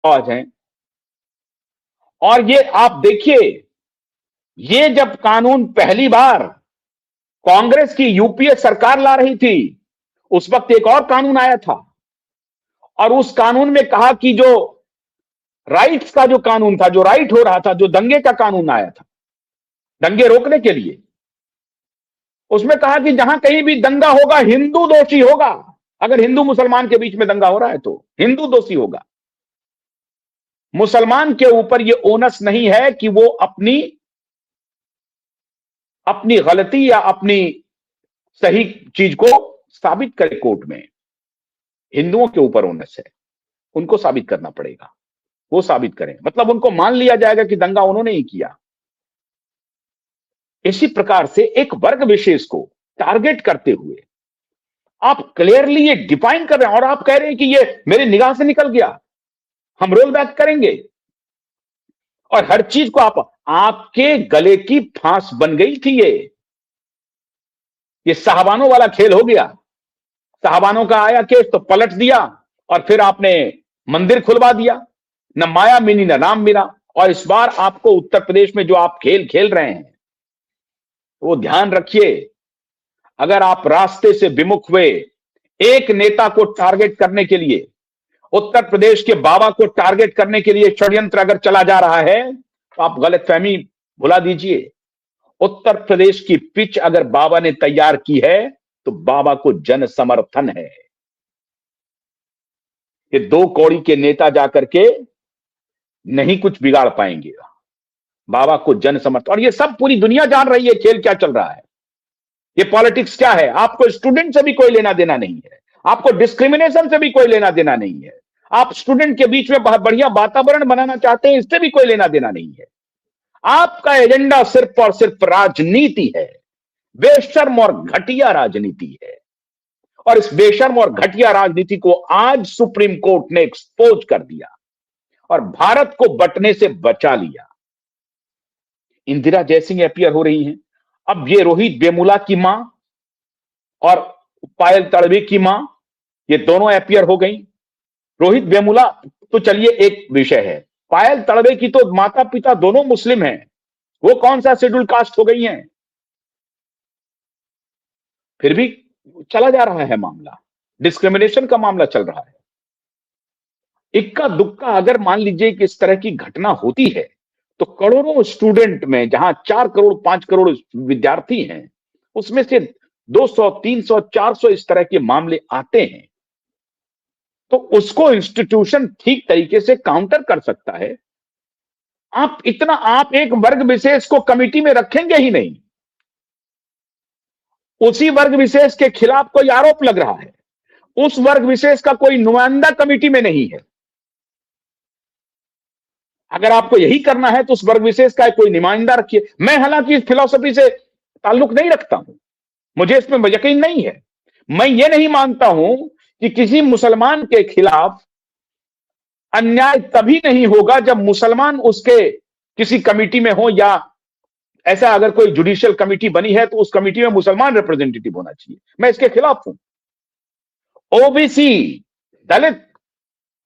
फौज हैं। और ये आप देखिए, ये जब कानून पहली बार कांग्रेस की यूपीए सरकार ला रही थी, उस वक्त एक और कानून आया था, और उस कानून में कहा कि जो राइट्स का जो कानून था, जो राइट हो रहा था, जो दंगे का कानून आया था दंगे रोकने के लिए, उसमें कहा कि जहां कहीं भी दंगा होगा हिंदू दोषी होगा। अगर हिंदू मुसलमान के बीच में दंगा हो रहा है तो हिंदू दोषी होगा। मुसलमान के ऊपर यह ओनस नहीं है कि वो अपनी अपनी गलती या अपनी सही चीज को साबित करे कोर्ट में। हिंदुओं के ऊपर ओनस है, उनको साबित करना पड़ेगा, वो साबित करें, मतलब उनको मान लिया जाएगा कि दंगा उन्होंने ही किया। इसी प्रकार से एक वर्ग विशेष को टारगेट करते हुए आप क्लियरली ये डिफाइन कर रहे हैं, और आप कह रहे हैं कि ये मेरी निगाह से निकल गया, हम रोल बैक करेंगे, और हर चीज को आपके गले की फांस बन गई थी। ये साहबानों वाला खेल हो गया। साहबानों का आया केस तो पलट दिया, और फिर आपने मंदिर खुलवा दिया, न माया मिली न राम मिला। और इस बार आपको उत्तर प्रदेश में जो आप खेल खेल रहे हैं, वो ध्यान रखिए, अगर आप रास्ते से विमुख हुए एक नेता को टारगेट करने के लिए, उत्तर प्रदेश के बाबा को टारगेट करने के लिए षड्यंत्र अगर चला जा रहा है, तो आप गलतफहमी भुला दीजिए। उत्तर प्रदेश की पिच अगर बाबा ने तैयार की है तो बाबा को जन समर्थन है। ये दो कौड़ी के नेता जाकर के नहीं कुछ बिगाड़ पाएंगे, बाबा को जन समर्थन। और ये सब पूरी दुनिया जान रही है खेल क्या चल रहा है, ये पॉलिटिक्स क्या है। आपको स्टूडेंट से भी कोई लेना देना नहीं है, आपको डिस्क्रिमिनेशन से भी कोई लेना देना नहीं है, आप स्टूडेंट के बीच में बहुत बढ़िया वातावरण बनाना चाहते हैं, इससे भी कोई लेना देना नहीं है। आपका एजेंडा सिर्फ और सिर्फ राजनीति है, बेशर्म और घटिया राजनीति है। और इस बेशर्म और घटिया राजनीति को आज सुप्रीम कोर्ट ने एक्सपोज कर दिया और भारत को बंटने से बचा लिया। इंदिरा जयसिंह अपीयर हो रही हैं, अब ये रोहित वेमुला की मां और पायल तड़वी की मां, ये दोनों अपीयर हो गई। रोहित वेमुला तो चलिए एक विषय है, पायल तड़वे की तो माता पिता दोनों मुस्लिम हैं, वो कौन सा शेड्यूल कास्ट हो गई हैं? फिर भी चला जा रहा है मामला, डिस्क्रिमिनेशन का मामला चल रहा है। इक्का दुक्का अगर मान लीजिए कि इस तरह की घटना होती है, तो करोड़ों स्टूडेंट में जहां 4 करोड़ 5 करोड़ विद्यार्थी हैं, उसमें से 200 300 400 इस तरह के मामले आते हैं, तो उसको इंस्टीट्यूशन ठीक तरीके से काउंटर कर सकता है। आप एक वर्ग विशेष को कमिटी में रखेंगे ही नहीं, उसी वर्ग विशेष के खिलाफ कोई आरोप लग रहा है, उस वर्ग विशेष का कोई नुमाइंदा कमिटी में नहीं है। अगर आपको यही करना है तो उस वर्ग विशेष का कोई नुमाइंदा रखिए। मैं हालांकि इस फिलॉसफी से ताल्लुक नहीं रखता हूं, मुझे इसमें यकीन नहीं है। मैं ये नहीं मानता हूं कि किसी मुसलमान के खिलाफ अन्याय तभी नहीं होगा जब मुसलमान उसके किसी कमिटी में हो, या ऐसा अगर कोई जुडिशियल कमिटी बनी है तो उस कमिटी में मुसलमान रिप्रेजेंटेटिव होना चाहिए। मैं इसके खिलाफ हूं। ओबीसी दलित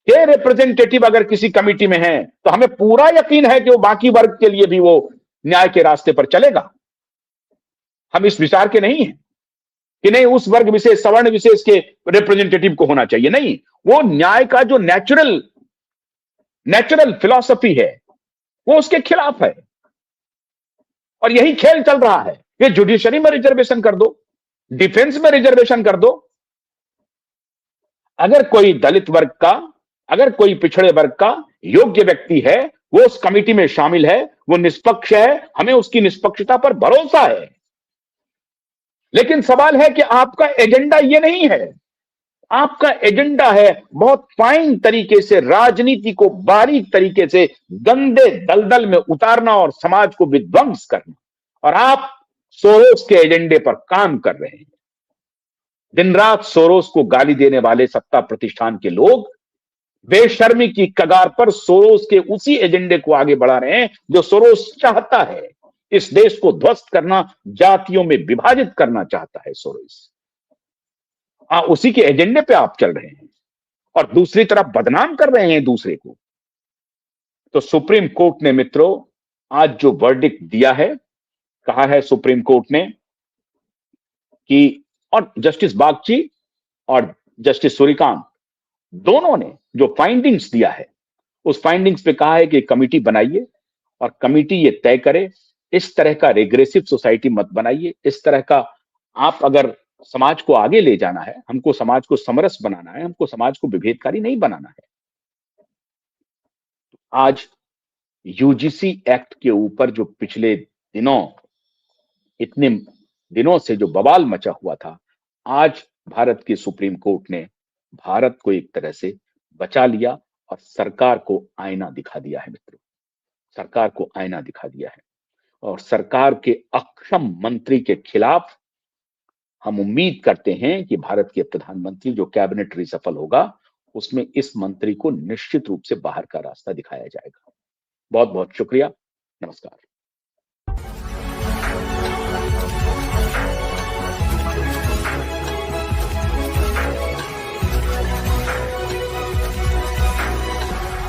के रिप्रेजेंटेटिव अगर किसी कमिटी में है तो हमें पूरा यकीन है कि वो बाकी वर्ग के लिए भी वो न्याय के रास्ते पर चलेगा। हम इस विचार के नहीं हैं कि नहीं उस वर्ग विशेष सवर्ण विशेष के रिप्रेजेंटेटिव को होना चाहिए, नहीं, वो न्याय का जो नेचुरल फिलॉसफी है वो उसके खिलाफ है। और यही खेल चल रहा है कि जुडिशरी में रिजर्वेशन कर दो, डिफेंस में रिजर्वेशन कर दो। अगर कोई दलित वर्ग का, अगर कोई पिछड़े वर्ग का योग्य व्यक्ति है, वो उस कमिटी में शामिल है, वो निष्पक्ष है, हमें उसकी निष्पक्षता पर भरोसा है। लेकिन सवाल है कि आपका एजेंडा ये नहीं है, आपका एजेंडा है बहुत फाइन तरीके से राजनीति को बारीक तरीके से गंदे दलदल में उतारना और समाज को विध्वंस करना। और आप सोरोस के एजेंडे पर काम कर रहे हैं। दिन रात सोरोस को गाली देने वाले सत्ता प्रतिष्ठान के लोग बेशर्मी की कगार पर सोरोस के उसी एजेंडे को आगे बढ़ा रहे हैं जो सोरोस चाहता है। इस देश को ध्वस्त करना, जातियों में विभाजित करना चाहता है सोरोस। उसी के एजेंडे पे आप चल रहे हैं और दूसरी तरफ बदनाम कर रहे हैं दूसरे को। तो सुप्रीम कोर्ट ने मित्रों आज जो वर्डिक्ट दिया है, कहा है सुप्रीम कोर्ट ने कि, और जस्टिस बागची और जस्टिस सूर्यकांत दोनों ने जो फाइंडिंग्स दिया है, उस फाइंडिंग्स पे कहा है कि कमिटी बनाइए और कमिटी ये तय करे, इस तरह का रेग्रेसिव सोसाइटी मत बनाइए, इस तरह का आप अगर समाज को आगे ले जाना है, हमको समाज को समरस बनाना है, हमको समाज को विभेदकारी नहीं बनाना है। आज यूजीसी एक्ट के ऊपर जो पिछले दिनों इतने दिनों से जो बवाल मचा हुआ था, आज भारत की सुप्रीम कोर्ट ने भारत को एक तरह से बचा लिया और सरकार को आईना दिखा दिया है मित्रों, सरकार को आईना दिखा दिया है। और सरकार के अक्षम मंत्री के खिलाफ हम उम्मीद करते हैं कि भारत के प्रधानमंत्री जो कैबिनेट रिसफल होगा, उसमें इस मंत्री को निश्चित रूप से बाहर का रास्ता दिखाया जाएगा। बहुत बहुत शुक्रिया, नमस्कार।